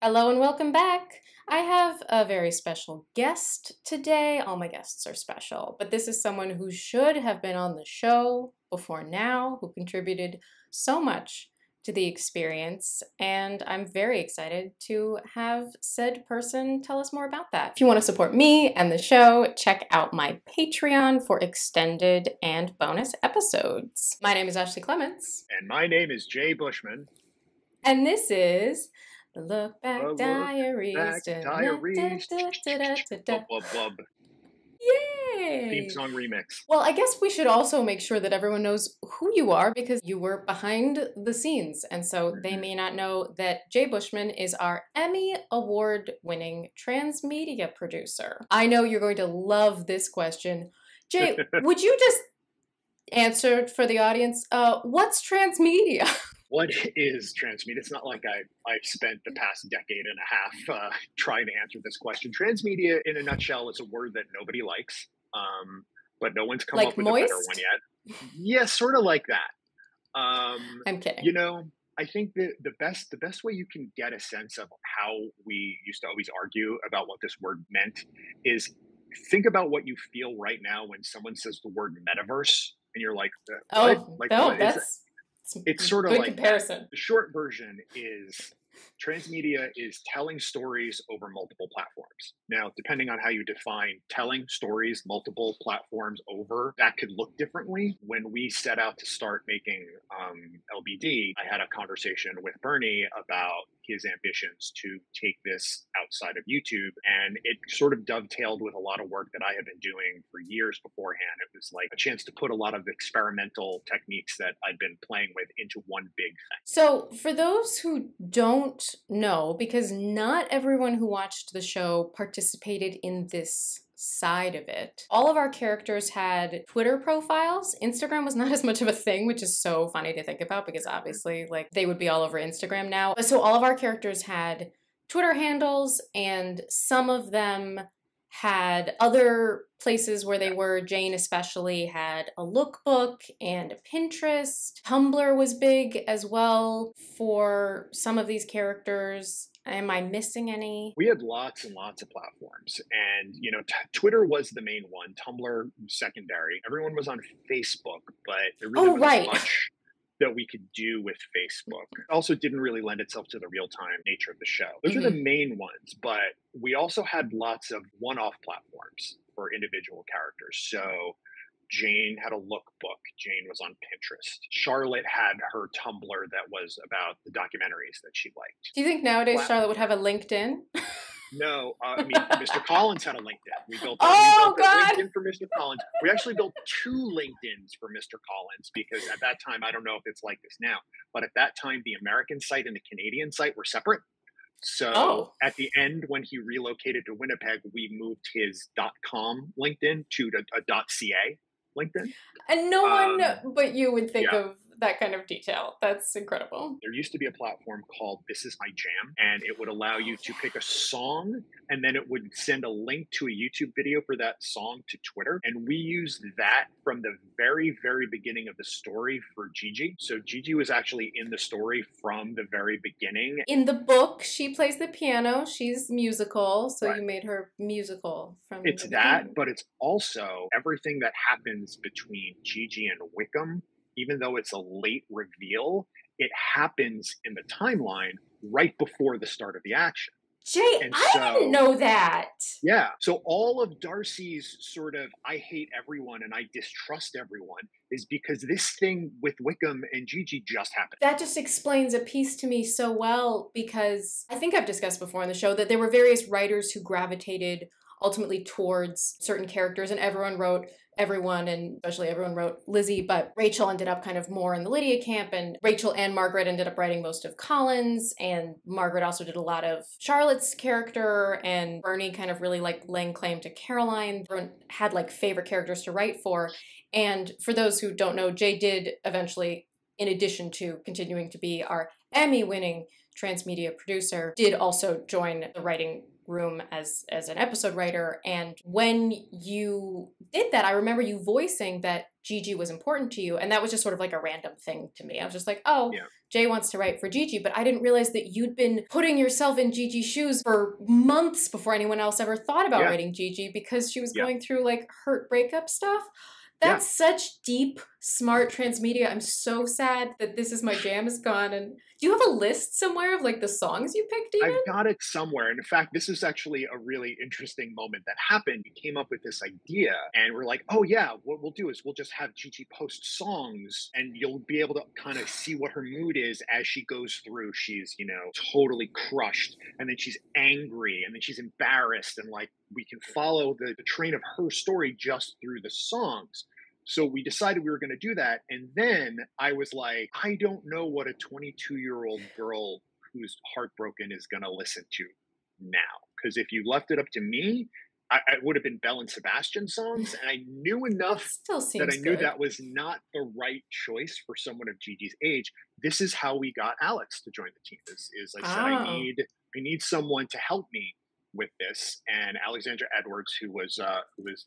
Hello and welcome back. I have a very special guest today. All my guests are special, but this is someone who should have been on the show before now, who contributed so much to the experience, and I'm very excited to have said person tell us more about that. If you want to support me and the show, check out my Patreon for extended and bonus episodes. My name is Ashley Clements. And my name is Jay Bushman. And this is the Look Back The Look Diaries. Back Diaries. Bub, bub, bub. Yay! Theme song remix. Well, I guess we should also make sure that everyone knows who you are because you were behind the scenes. And so they may not know that Jay Bushman is our Emmy Award-winning transmedia producer. I know you're going to love this question. Jay, would you just answer for the audience, what's transmedia? What is transmedia? It's not like I've spent the past decade and a half trying to answer this question. Transmedia, in a nutshell, is a word that nobody likes, but no one's come Like up with moist? a better one yet. Yeah, sort of like that. I'm kidding. You know, I think that the best way you can get a sense of how we used to always argue about what this word meant is think about what you feel right now when someone says the word metaverse, and you're like, what? Oh, Like, no, what is that's it's sort of good like comparison. that. The short version is transmedia is telling stories over multiple platforms. Now, depending on how you define telling stories multiple platforms over, that could look differently. When we set out to start making LBD, I had a conversation with Bernie about his ambitions to take this outside of YouTube. And it sort of dovetailed with a lot of work that I had been doing for years beforehand. It was like a chance to put a lot of experimental techniques that I'd been playing with into one big thing. So, for those who don't know, because not everyone who watched the show participated in this side of it, all of our characters had Twitter profiles. Instagram was not as much of a thing, which is so funny to think about because obviously, like, they would be all over Instagram now. So, all of our characters had Twitter handles, and some of them had other places where they were. Jane especially had a lookbook and a Pinterest. Tumblr was big as well for some of these characters. Am I missing any? We had lots and lots of platforms, and you know, Twitter was the main one. Tumblr secondary. Everyone was on Facebook, but there really wasn't much that we could do with Facebook. It also didn't really lend itself to the real-time nature of the show. Those are the main ones, but we also had lots of one-off platforms for individual characters. So Jane had a lookbook. Jane was on Pinterest. Charlotte had her Tumblr that was about the documentaries that she liked. Do you think nowadays Charlotte would have a LinkedIn? No, I mean, Mr. Collins had a LinkedIn. We built a LinkedIn for Mr. Collins. We actually built 2 LinkedIns for Mr. Collins because at that time, I don't know if it's like this now, but at that time, the American site and the Canadian site were separate. So at the end, when he relocated to Winnipeg, we moved his .com LinkedIn to a .ca LinkedIn. And no one but you would think of that kind of detail. That's incredible. There used to be a platform called This Is My Jam, and it would allow you to pick a song, and then it would send a link to a YouTube video for that song to Twitter. And we used that from the very, very beginning of the story for Gigi. So Gigi was actually in the story from the very beginning. In the book, she plays the piano. She's musical, so you made her musical from the beginning. But it's also everything that happens between Gigi and Wickham. Even though it's a late reveal, it happens in the timeline right before the start of the action. Jay, I didn't know that. Yeah. So all of Darcy's sort of I hate everyone and I distrust everyone is because this thing with Wickham and Gigi just happened. That just explains a piece to me so well because I think I've discussed before on the show that there were various writers who gravitated ultimately towards certain characters, and everyone wrote everyone, and especially everyone wrote Lizzie, but Rachel ended up kind of more in the Lydia camp, and Rachel and Margaret ended up writing most of Colin's, and Margaret also did a lot of Charlotte's character, and Bernie kind of really like laying claim to Caroline. Everyone had like favorite characters to write for, and for those who don't know, Jay did eventually, in addition to continuing to be our Emmy-winning transmedia producer, did also join the writing room as an episode writer. And when you did that, I remember you voicing that Gigi was important to you. And that was just sort of like a random thing to me. I was just like, oh, Yeah. Jay wants to write for Gigi. But I didn't realize that you'd been putting yourself in Gigi's shoes for months before anyone else ever thought about Yeah. writing Gigi, because she was Yeah. going through like hurt breakup stuff. That's such deep, smart transmedia. I'm so sad that This Is My Jam is gone. And do you have a list somewhere of like the songs you picked even? I've got it somewhere. And in fact, this is actually a really interesting moment that happened. We came up with this idea and we're like, oh yeah, what we'll do is we'll just have Gigi post songs and you'll be able to kind of see what her mood is as she goes through. She's, you know, totally crushed, and then she's angry, and then she's embarrassed, and like we can follow the train of her story just through the songs. So we decided we were going to do that. And then I was like, I don't know what a 22-year-old girl who's heartbroken is going to listen to now. Because if you left it up to me, I would have been Belle and Sebastian songs. And I knew enough still seems that I knew good. that was not the right choice for someone of Gigi's age. This is how we got Alex to join the team. Is I said, I need someone to help me with this, and Alexandra Edwards, who was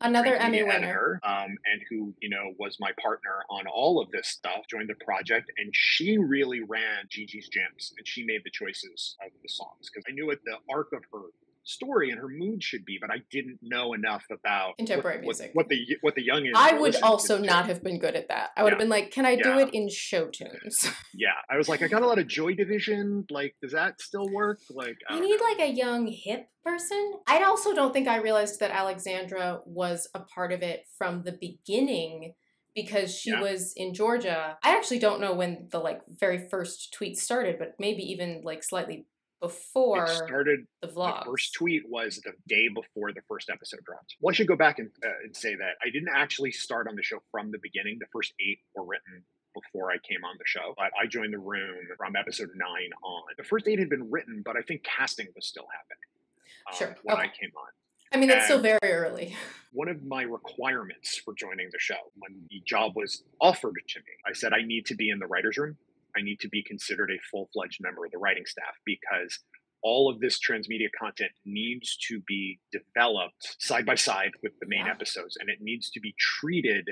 another Transmedia Emmy winner, editor, and who, you know, was my partner on all of this stuff, joined the project, and she really ran Gigi's jams, and she made the choices of the songs, because I knew what the arc of her story and her mood should be, but I didn't know enough about contemporary music. What the youngins. I would also not have been good at that. I would have been like, can I do it in show tunes? Yeah, I was like, I got a lot of Joy Division. Like, does that still work? Like, I need like a young hip person. I also don't think I realized that Alexandra was a part of it from the beginning, because she was in Georgia. I actually don't know when the like very first tweet started, but maybe even like slightly before it started. The vlog. The first tweet was the day before the first episode dropped. Well, I should go back and say that I didn't actually start on the show from the beginning. The first 8 were written before I came on the show, but I joined the room from episode 9 on. The first 8 had been written, but I think casting was still happening when I came on. I mean, it's still very early. One of my requirements for joining the show, when the job was offered to me, I said I need to be in the writer's room. I need to be considered a full-fledged member of the writing staff, because all of this transmedia content needs to be developed side by side with the main episodes, and it needs to be treated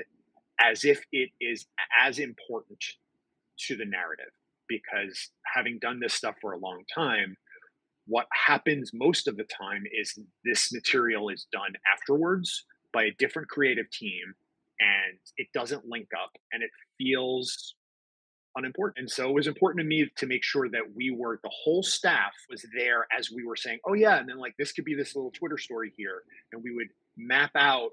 as if it is as important to the narrative. Because having done this stuff for a long time, what happens most of the time is this material is done afterwards by a different creative team, and it doesn't link up, and it feels unimportant. And so it was important to me to make sure that the whole staff was there as we were saying, oh yeah, and then like this could be this little Twitter story here, and we would map out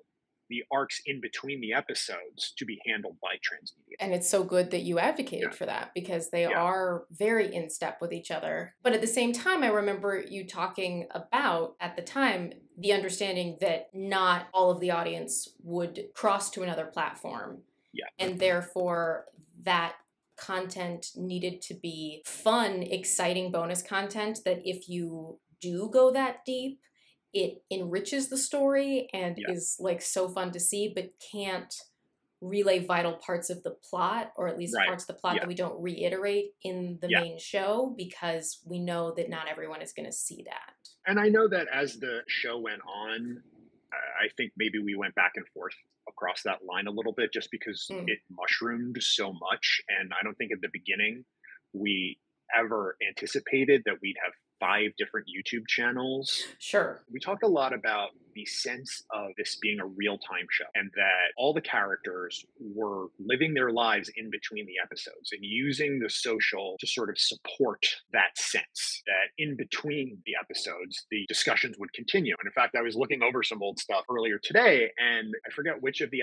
the arcs in between the episodes to be handled by Transmedia. And it's so good that you advocated for that, because they are very in step with each other. But at the same time, I remember you talking about, at the time, the understanding that not all of the audience would cross to another platform. Yeah. And therefore, that content needed to be fun, exciting bonus content that if you do go that deep, it enriches the story and is like so fun to see, but can't relay vital parts of the plot, or at least parts of the plot that we don't reiterate in the main show, because we know that not everyone is going to see that. And I know that as the show went on, I think maybe we went back and forth across that line a little bit, just because it mushroomed so much. And I don't think at the beginning we ever anticipated that we'd have 5 different YouTube channels. Sure. We talked a lot about the sense of this being a real-time show, and that all the characters were living their lives in between the episodes and using the social to sort of support that sense that in between the episodes, the discussions would continue. And in fact, I was looking over some old stuff earlier today, and I forget which of the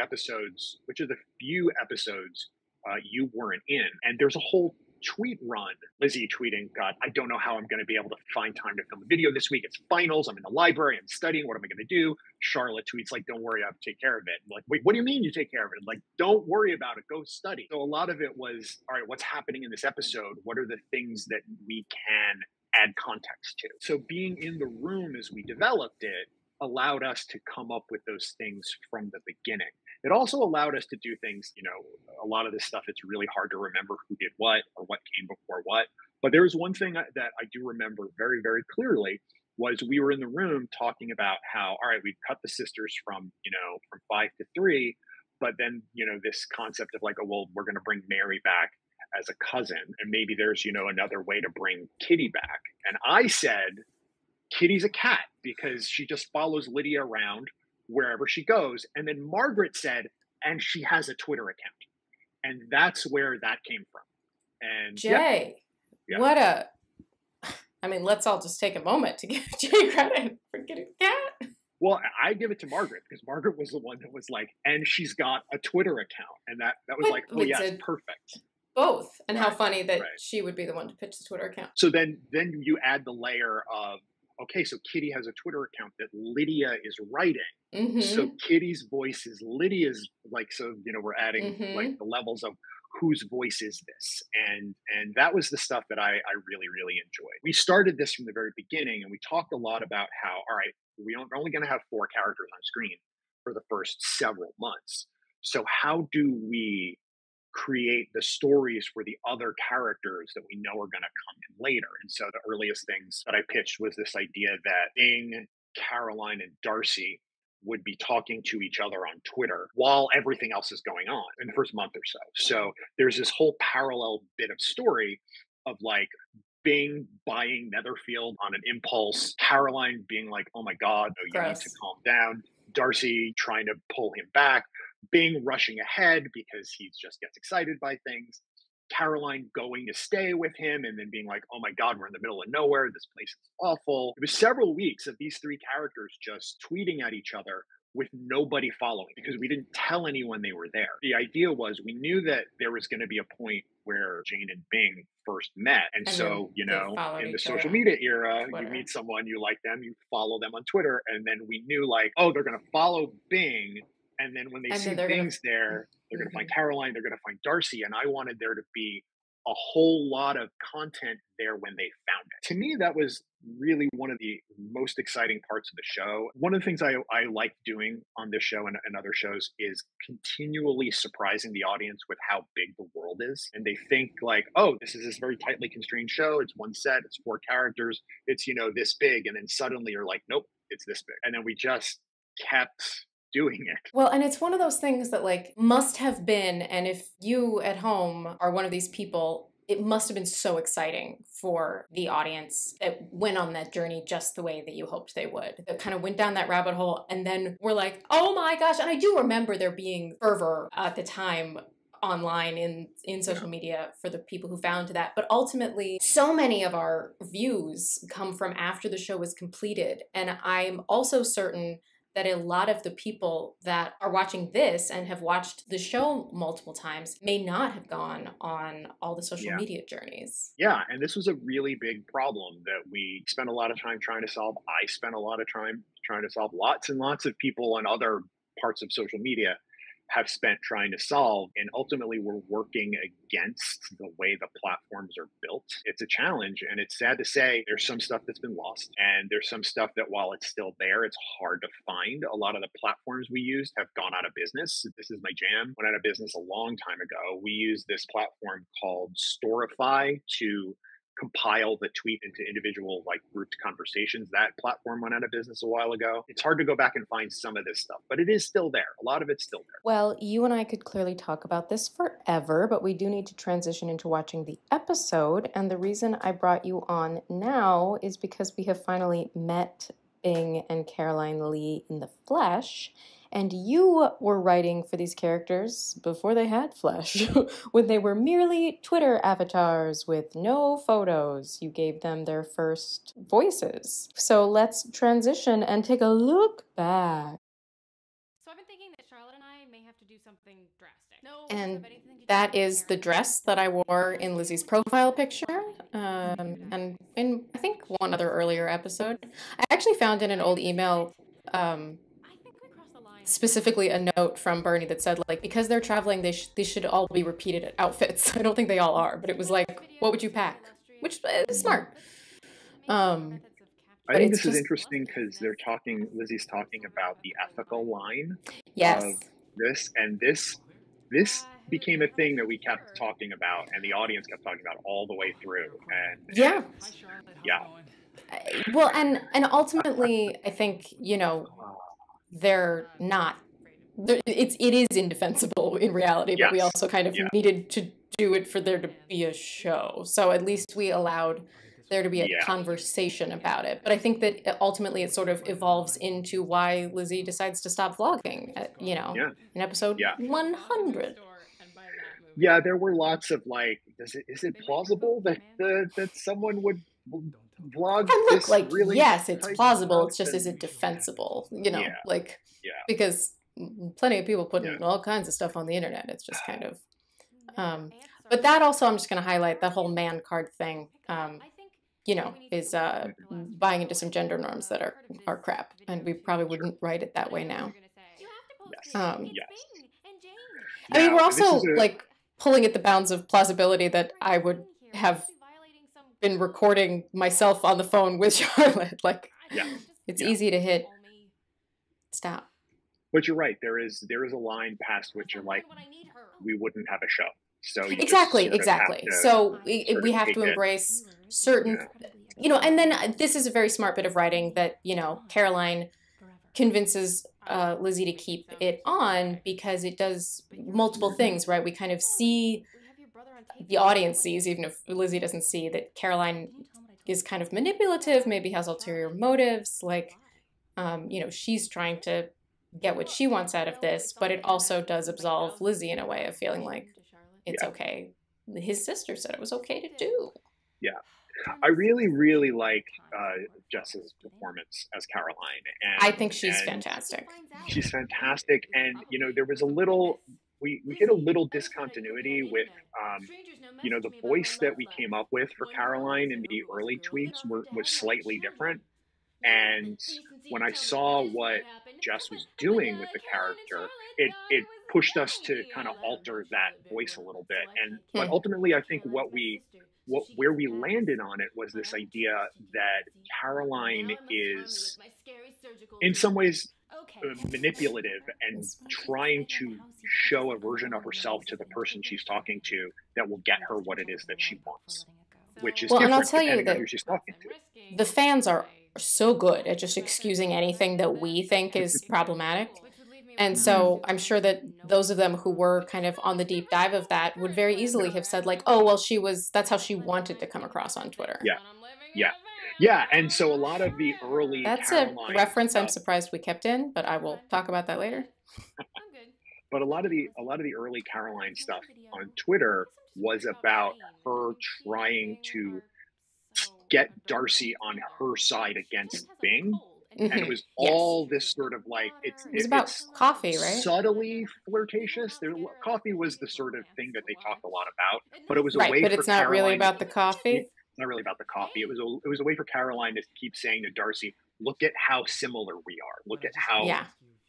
few episodes you weren't in. And there's a whole tweet run, Lizzie tweeting, God, I don't know how I'm going to be able to find time to film a video this week. It's finals. I'm in the library. I'm studying. What am I going to do? Charlotte tweets like, don't worry, I'll take care of it. I'm like, wait, what do you mean you take care of it? Like, don't worry about it. Go study. So a lot of it was, all right, what's happening in this episode? What are the things that we can add context to? So being in the room as we developed it allowed us to come up with those things from the beginning. It also allowed us to do things, a lot of this stuff, it's really hard to remember who did what or what came before what. But there was one thing that I do remember very, very clearly, was we were in the room talking about how, all right, we've cut the sisters from, from 5 to 3, but then, this concept of like, oh, well, we're going to bring Mary back as a cousin, and maybe there's, another way to bring Kitty back. And I said, Kitty's a cat because she just follows Lydia around wherever she goes. And then Margaret said, and she has a Twitter account. And that's where that came from. And Jay, yeah. what a, I mean, let's all just take a moment to give Jay credit for getting a cat. Well, I give it to Margaret because Margaret was the one that was like, and she's got a Twitter account. And that was like, oh, yes, perfect. Both. And Right, how funny that right. she would be the one to pitch the Twitter account. So then you add the layer of, okay, so Kitty has a Twitter account that Lydia is writing. Mm-hmm. So Kitty's voice is Lydia's, like, so, we're adding like the levels of whose voice is this? And that was the stuff that I really, really enjoyed. We started this from the very beginning, and we talked a lot about how, all right, we're only going to have 4 characters on screen for the first several months. So how do we create the stories for the other characters that we know are going to come in later? And so the earliest things that I pitched was this idea that Bing, Caroline, and Darcy would be talking to each other on Twitter while everything else is going on in the first month or so. So there's this whole parallel bit of story of like Bing buying Netherfield on an impulse, Caroline being like, oh my God, no, you need to calm down, Darcy trying to pull him back, Bing rushing ahead because he just gets excited by things, Caroline going to stay with him and then being like, oh my God, we're in the middle of nowhere. This place is awful. It was several weeks of these 3 characters just tweeting at each other with nobody following because we didn't tell anyone they were there. The idea was we knew that there was going to be a point where Jane and Bing first met. And so, in the social media era, you meet someone, you like them, you follow them on Twitter. And then we knew like, oh, they're going to follow Bing. And then when they see Bing's there, they're going to find Caroline, they're going to find Darcy. And I wanted there to be a whole lot of content there when they found it. To me, that was really one of the most exciting parts of the show. One of the things I like doing on this show and other shows is continually surprising the audience with how big the world is. And they think like, oh, this is this very tightly constrained show. It's one set, it's 4 characters, it's, this big. And then suddenly you're like, nope, it's this big. And then we just kept doing it. Well, and it's one of those things that like must have been, and if you at home are one of these people, it must have been so exciting for the audience that went on that journey just the way that you hoped they would. That kind of went down that rabbit hole and then we're like, oh my gosh. And I do remember there being fervor at the time online in social media for the people who found that. But ultimately, so many of our views come from after the show was completed. And I'm also certain that a lot of the people that are watching this and have watched the show multiple times may not have gone on all the social media journeys. Yeah, and this was a really big problem that we spent a lot of time trying to solve. I spent a lot of time trying to solve. Lots and lots of people on other parts of social media have spent trying to solve, and ultimately we're working against the way the platforms are built. It's a challenge, and it's sad to say there's some stuff that's been lost, and there's some stuff that while it's still there, it's hard to find. A lot of the platforms we used have gone out of business. This Is My Jam went out of business a long time ago. We used this platform called Storify to compile the tweet into individual like grouped conversations. That platform went out of business a while ago. It's hard to go back and find some of this stuff, but it is still there. A lot of it's still there. Well, you and I could clearly talk about this forever, but we do need to transition into watching the episode. And the reason I brought you on now is because we have finally met Bing and Caroline Lee in the flesh. And you were writing for these characters before they had flesh, when they were merely Twitter avatars with no photos. You gave them their first voices. So let's transition and take a look back. So I've been thinking that Charlotte and I may have to do something drastic. No, and that is the dress that I wore in Lizzie's profile picture, and in I think one other earlier episode. I actually found in an old email specifically a note from Bernie that said, like, because they're traveling, they should all be repeated outfits. I don't think they all are, but it was like, what would you pack? Which is smart. I think this is interesting because Lizzie's talking about the ethical line of this, and this became a thing that we kept talking about and the audience kept talking about all the way through. And Well, and ultimately, I think, you know, they're not. It is indefensible in reality, but we Yes. also kind of Yeah. needed to do it for there to be a show. So at least we allowed there to be a Yeah. conversation about it. But I think that ultimately it sort of evolves into why Lizzie decides to stop vlogging, you know, Yeah. in episode Yeah. 100. Yeah, there were lots of like, is it plausible that that someone would vlog And look, this like, really yes, it's type plausible. stuff? It's just, is And it defensible? You know, yeah, like, yeah, because plenty of people yeah, putting all kinds of stuff on the internet. It's just kind of, but that also, I'm just going to highlight that whole man card thing, you know, is buying into some gender norms that are crap. And we probably sure. wouldn't write it that way now. Yes, Um, yes. I mean, Now we're this is also a like pulling at the bounds of plausibility that I would have been recording myself on the phone with Charlotte. Like, yeah, it's yeah. easy to hit stop. But you're right. There is a line past which you're like, we wouldn't have a show. So you just Exactly, sort of have exactly. to So sort of we have take to it. embrace certain, Yeah, you know, and then this is a very smart bit of writing that, you know, Caroline convinces Lizzie to keep it on because it does multiple things, right? We kind of see, the audience sees, even if Lizzie doesn't see, that Caroline is kind of manipulative, maybe has ulterior motives, like, you know, she's trying to get what she wants out of this, but it also does absolve Lizzie in a way of feeling like it's yeah, okay. His sister said it was okay to do. yeah. I really, really like Jess's performance as Caroline, I think she's and fantastic. she's fantastic. And there was a little, we hit a little discontinuity with the voice that we came up with for Caroline in the early tweaks was slightly different. And when I saw what Jess was doing with the character, it pushed us to kind of alter that voice a little bit. And but Hmm. ultimately, I think where we landed on it was this idea that Caroline is in some ways manipulative and trying to show a version of herself to the person she's talking to that will get her what it is that she wants, which is Well, and I'll different tell you depending on that who she's talking to. the fans are so good at just excusing anything that we think is problematic. And Hmm. so I'm sure that those of them who were kind of on the deep dive of that would very easily have said, like, oh, well, that's how she wanted to come across on Twitter. Yeah, yeah, yeah. And so a lot of the early That's a Caroline reference I'm stuff, surprised we kept in, but I will talk about that later. but a lot of the early Caroline stuff on Twitter was about her trying to get Darcy on her side against Bing. And it Hmm. was Yes. all this sort of like It was about it's coffee, right? subtly flirtatious. Coffee was the sort of thing that they talked a lot about, but it was a Right, way but for it's not really Caroline to about the coffee. it's not really about the coffee. It was a way for Caroline to keep saying to Darcy, "Look at how similar we are. Look at how Yeah.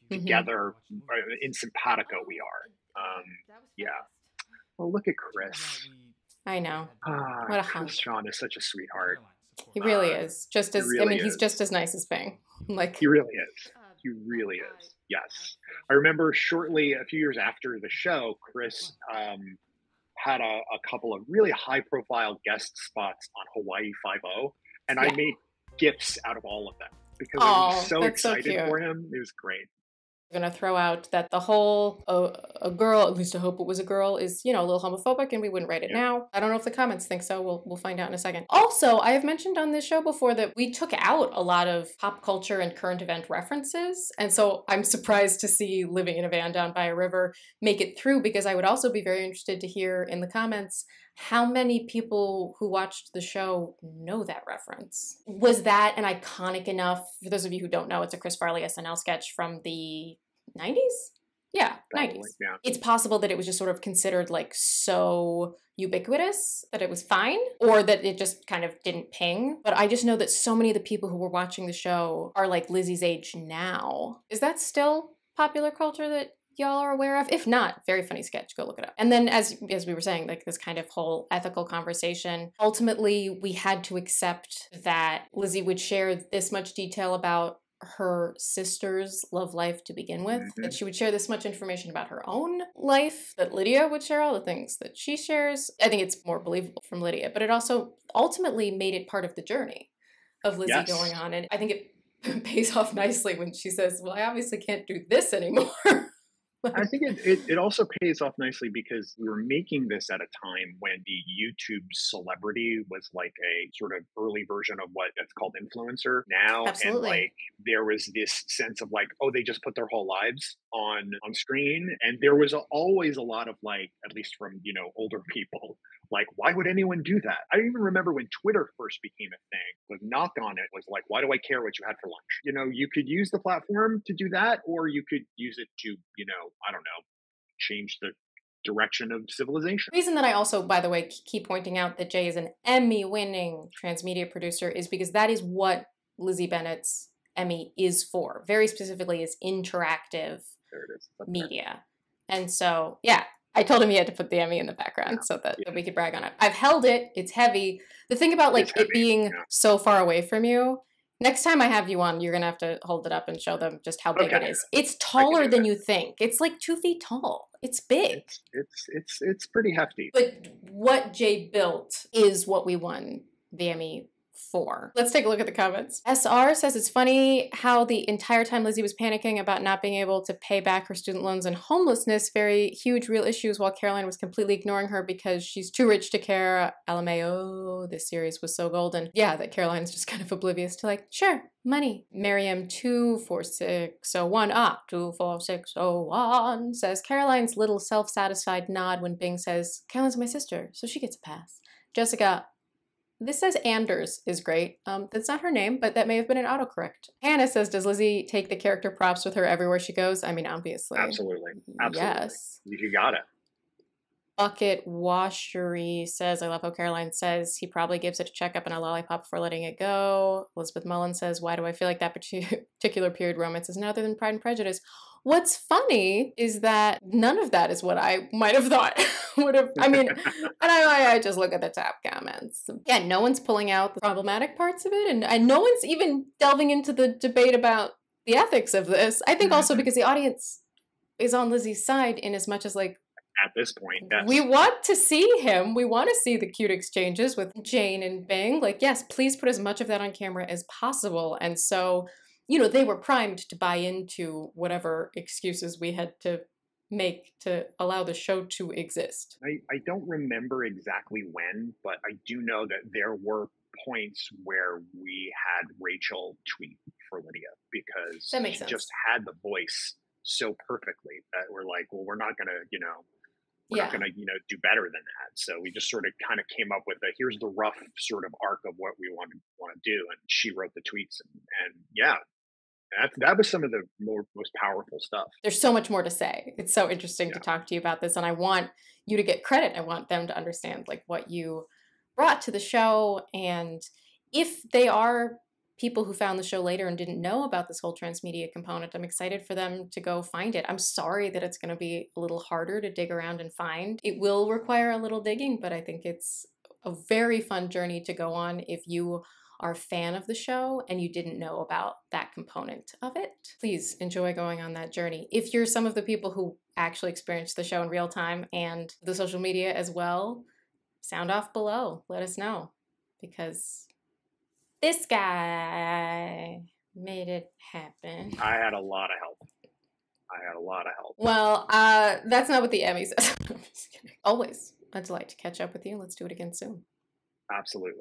Hmm. together in simpatico we are." Yeah. Well, look at Chris. I know. Ah, What a Chris hunk. Sean is such a sweetheart. He really is. Just He as, I really mean, he's is. just as nice as Bing. He Like, really is. He really is. Yes. I remember shortly, a few years after the show, Chris had a couple of really high profile guest spots on Hawaii 5 and I yeah. made gifts out of all of them because I was Oh, so that's so excited cute. for him. It was great. Going to throw out that the whole a girl, at least I hope it was a girl, is, you know, a little homophobic, and we wouldn't write it Yeah. now. I don't know if the comments think so. We'll find out in a second. Also, I have mentioned on this show before that we took out a lot of pop culture and current event references, and so I'm surprised to see Living in a Van Down by a River make it through, because I would also be very interested to hear in the comments how many people who watched the show know that reference. Was that an iconic enough? For those of you who don't know, it's a Chris Farley SNL sketch from the 90s? Yeah, Probably. 90s. Yeah. It's possible that it was just sort of considered like so ubiquitous that it was fine, or that it just kind of didn't ping. But I just know that so many of the people who were watching the show are like Lizzie's age now. Is that still popular culture that y'all are aware of? If not, very funny sketch, go look it up. And then as we were saying, like this kind of whole ethical conversation, ultimately we had to accept that Lizzie would share this much detail about her sister's love life to begin with, Hmm. that she would share this much information about her own life, that Lydia would share all the things that she shares. I think it's more believable from Lydia, but it also ultimately made it part of the journey. of Lizzie Yes. going on. And I think it pays off nicely when she says, well, I obviously can't do this anymore. I think it also pays off nicely because we were making this at a time when the YouTube celebrity was like a sort of early version of what it's called influencer now. And Absolutely. like there was this sense of like, oh, they just put their whole lives on screen. And there was always a lot of like, at least from, you know, older people, like, why would anyone do that? I even remember when Twitter first became a thing. The knock on it was like, why do I care what you had for lunch? You know, you could use the platform to do that, or you could use it to, you know, I don't know, change the direction of civilization. The reason that I also, by the way, keep pointing out that Jay is an Emmy-winning transmedia producer is because that is what Lizzie Bennett's Emmy is for. Very specifically, is interactive There it is. media. And so, yeah, I told him he had to put the Emmy in the background so that we could brag on it. I've held it. It's heavy. The thing about like it being so far away from you, next time I have you on, you're going to have to hold it up and show them just how big it is. It's taller than you think. It's like 2 feet tall. It's big. It's pretty hefty. But what Jay built is what we won the Emmy for. Let's take a look at the comments. SR says it's funny how the entire time Lizzie was panicking about not being able to pay back her student loans and homelessness, very huge real issues, while Caroline was completely ignoring her because she's too rich to care. LMAO, this series was so golden. Yeah, that Caroline's just kind of oblivious to like, sure, money. Miriam 24601 24601 says Caroline's little self-satisfied nod when Bing says, Caroline's my sister, so she gets a pass. Jessica, this says Anders is great. That's not her name, but that may have been an autocorrect. Hannah says, does Lizzie take the character props with her everywhere she goes? I mean, obviously. Absolutely. Yes. You got it. Bucket Washery says, I love how Caroline says he probably gives it a checkup and a lollipop before letting it go. Elizabeth Mullen says, why do I feel like that particular period romance is other than Pride and Prejudice? What's funny is that none of that is what I might have thought would have, I mean, and I just look at the top comments. Yeah, no one's pulling out the problematic parts of it, and no one's even delving into the debate about the ethics of this. I think also because the audience is on Lizzie's side in as much as like, at this point, yes. We want to see him. We want to see the cute exchanges with Jane and Bing. Like, yes, please put as much of that on camera as possible. And so, you know, they were primed to buy into whatever excuses we had to make to allow the show to exist. I don't remember exactly when, but I do know that there were points where we had Rachel tweet for Lydia because that makes she sense. Just had the voice so perfectly that we're like, well, we're not going to, you know, we're not going to, you know, do better than that. So we just sort of kind of came up with here's the rough sort of arc of what we want to do. And she wrote the tweets and yeah, that was some of the most powerful stuff. There's so much more to say. It's so interesting to talk to you about this. And I want you to get credit. I want them to understand like what you brought to the show. And if they are people who found the show later and didn't know about this whole transmedia component, I'm excited for them to go find it. I'm sorry that it's going to be a little harder to dig around and find. It will require a little digging, but I think it's a very fun journey to go on if you are a fan of the show and you didn't know about that component of it. Please enjoy going on that journey. If you're some of the people who actually experienced the show in real time and the social media as well, sound off below. Let us know, because this guy made it happen. I had a lot of help. Well, that's not what the Emmy says. I'm just kidding. Always a delight to catch up with you. Let's do it again soon. Absolutely.